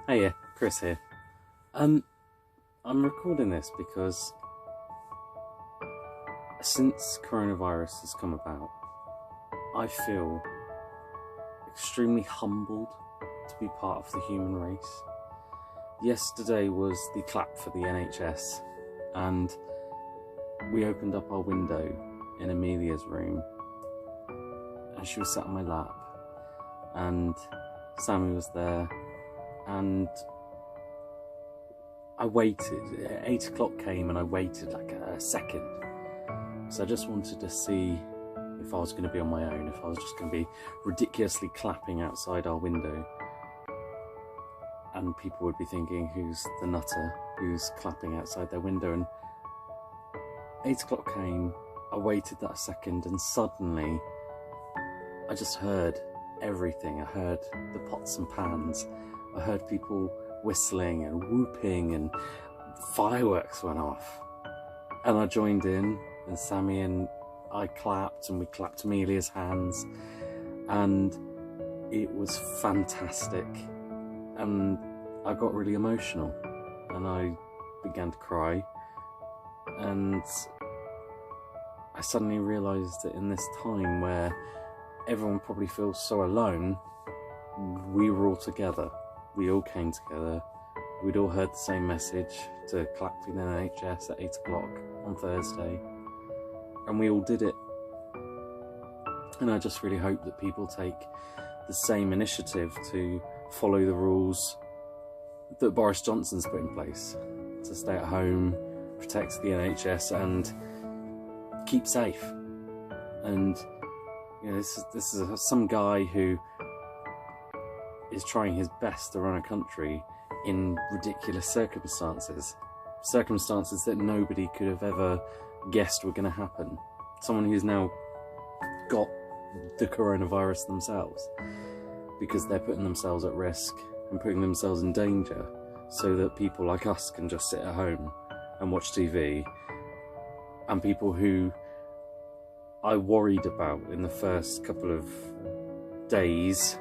Hey, Chris here. I'm recording this because since coronavirus has come about, I feel extremely humbled to be part of the human race. Yesterday was the clap for the NHS, and we opened up our window in Amelia's room, and she was sat on my lap, and Sammy was there, and I waited. 8 o'clock came and I waited like a second. So I just wanted to see if I was going to be on my own, if I was just going to be ridiculously clapping outside our window. And people would be thinking, who's the nutter who's clapping outside their window? And 8 o'clock came, I waited that second, and suddenly I just heard everything. I heard the pots and pans. I heard people whistling and whooping, and fireworks went off. And I joined in, and Sammy and I clapped, and we clapped Amelia's hands, and it was fantastic. And I got really emotional, and I began to cry, and I suddenly realised that in this time where everyone probably feels so alone, we were all together. We all came together. We'd all heard the same message to clap for the NHS at 8 o'clock on Thursday, and we all did it. And I just really hope that people take the same initiative to follow the rules that Boris Johnson's put in place, to stay at home, protect the NHS, and keep safe. And you know, this is some guy who is trying his best to run a country in ridiculous circumstances that nobody could have ever guessed were going to happen. Someone who's now got the coronavirus themselves, because they're putting themselves at risk and putting themselves in danger so that people like us can just sit at home and watch TV. And people who I worried about in the first couple of days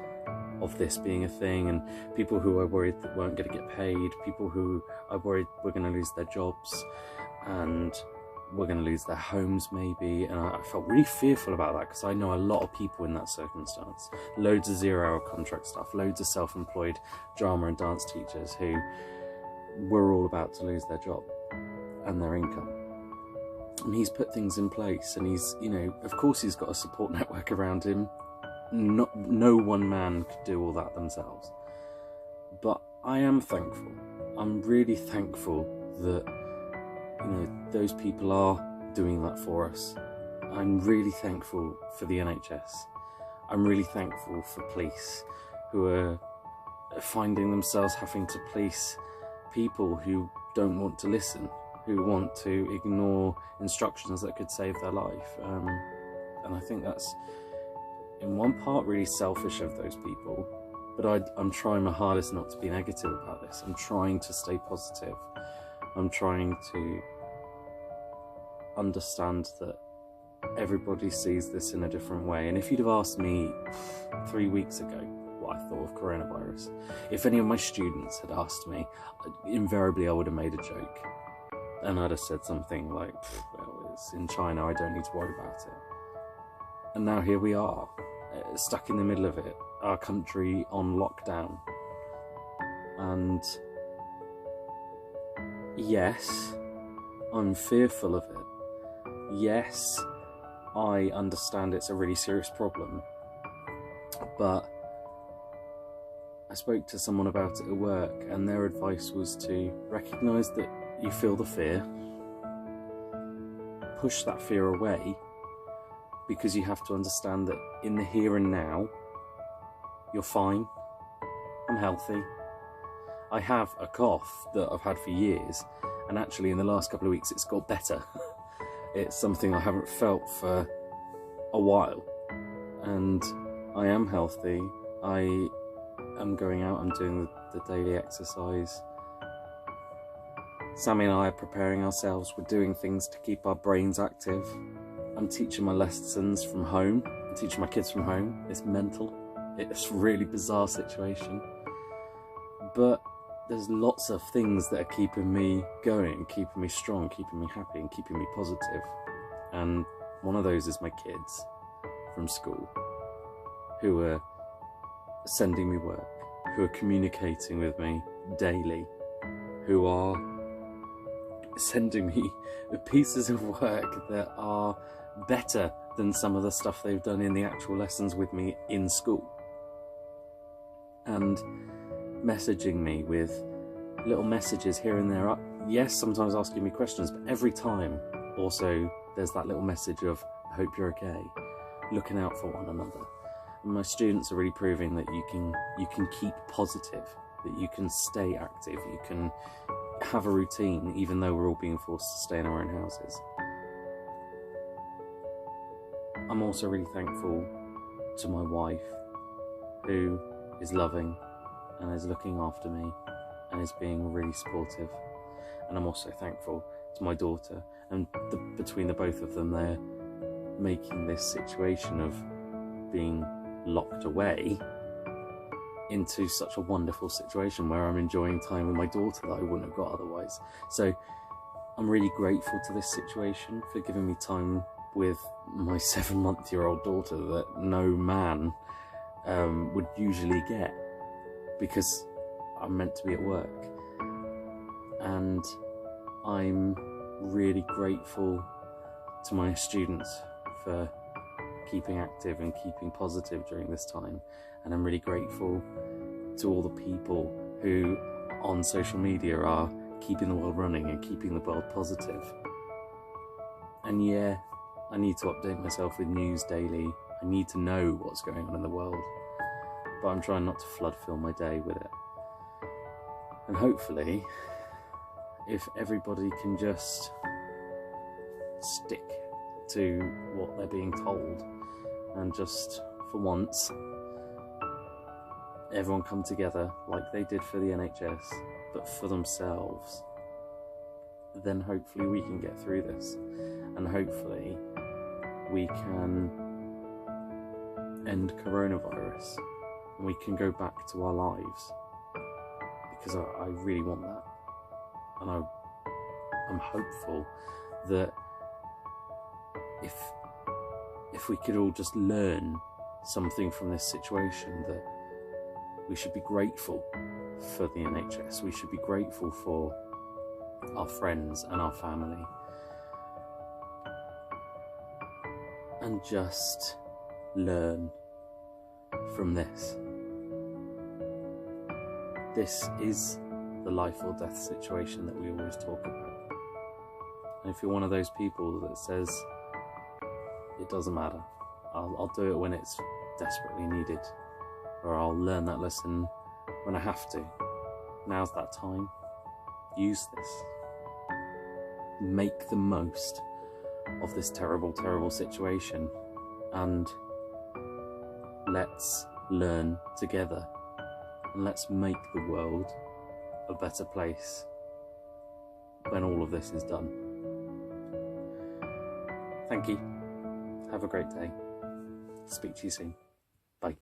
of this being a thing, and people who I worried that weren't going to get paid, people who I worried were going to lose their jobs and were going to lose their homes maybe. And I felt really fearful about that, because I know a lot of people in that circumstance. Loads of 0-hour contract staff, loads of self-employed drama and dance teachers who were all about to lose their job and their income. And he's put things in place, and he's, you know, of course he's got a support network around him. No one man could do all that themselves. But I am thankful. I'm really thankful that, you know, those people are doing that for us. I'm really thankful for the NHS. I'm really thankful for police who are finding themselves having to police people who don't want to listen, who want to ignore instructions that could save their life. And I think that's, in one part, really selfish of those people, but I'm trying my hardest not to be negative about this. I'm trying to stay positive. I'm trying to understand that everybody sees this in a different way. And if you'd have asked me 3 weeks ago what I thought of coronavirus, if any of my students had asked me, invariably I would have made a joke. And I'd have said something like, well, it's in China, I don't need to worry about it. And now here we are, stuck in the middle of it, our country on lockdown. And yes, I'm fearful of it. Yes, I understand it's a really serious problem. But I spoke to someone about it at work, and their advice was to recognise that you feel the fear, push that fear away, because you have to understand that in the here and now, you're fine. I'm healthy. I have a cough that I've had for years, and actually in the last couple of weeks it's got better. It's something I haven't felt for a while, and I am healthy. I am going out, I'm doing the daily exercise. Sammy and I are preparing ourselves, we're doing things to keep our brains active. I'm teaching my lessons from home. I'm teaching my kids from home. It's mental. It's a really bizarre situation. But there's lots of things that are keeping me going, keeping me strong, keeping me happy and keeping me positive. And one of those is my kids from school, who are sending me work, who are communicating with me daily, who are sending me pieces of work that are better than some of the stuff they've done in the actual lessons with me in school. And messaging me with little messages here and there. Yes, sometimes asking me questions, but every time also there's that little message of, I hope you're okay, looking out for one another. And my students are really proving that you can keep positive, that you can stay active, you can have a routine even though we're all being forced to stay in our own houses. I'm also really thankful to my wife, who is loving and is looking after me and is being really supportive. And I'm also thankful to my daughter, and between the both of them, they're making this situation of being locked away into such a wonderful situation where I'm enjoying time with my daughter that I wouldn't have got otherwise. So I'm really grateful to this situation for giving me time with my 7-month-old daughter that no man would usually get, because I'm meant to be at work. And I'm really grateful to my students for keeping active and keeping positive during this time. And I'm really grateful to all the people who on social media are keeping the world running and keeping the world positive. And yeah, I need to update myself with news daily. I need to know what's going on in the world, but I'm trying not to flood fill my day with it. And hopefully, if everybody can just stick to what they're being told, and just for once everyone come together like they did for the NHS, but for themselves, then hopefully we can get through this, and hopefully we can end coronavirus and we can go back to our lives, because I really want that. And I'm hopeful that if we could all just learn something from this situation, that we should be grateful for the NHS, we should be grateful for our friends and our family, and just learn from this. This is the life or death situation that we always talk about. And if you're one of those people that says, it doesn't matter, I'll do it when it's desperately needed, or I'll learn that lesson when I have to, now's that time. Use this. Make the most of this terrible, terrible situation, and let's learn together, and let's make the world a better place when all of this is done. Thank you. Have a great day. Speak to you soon. Bye.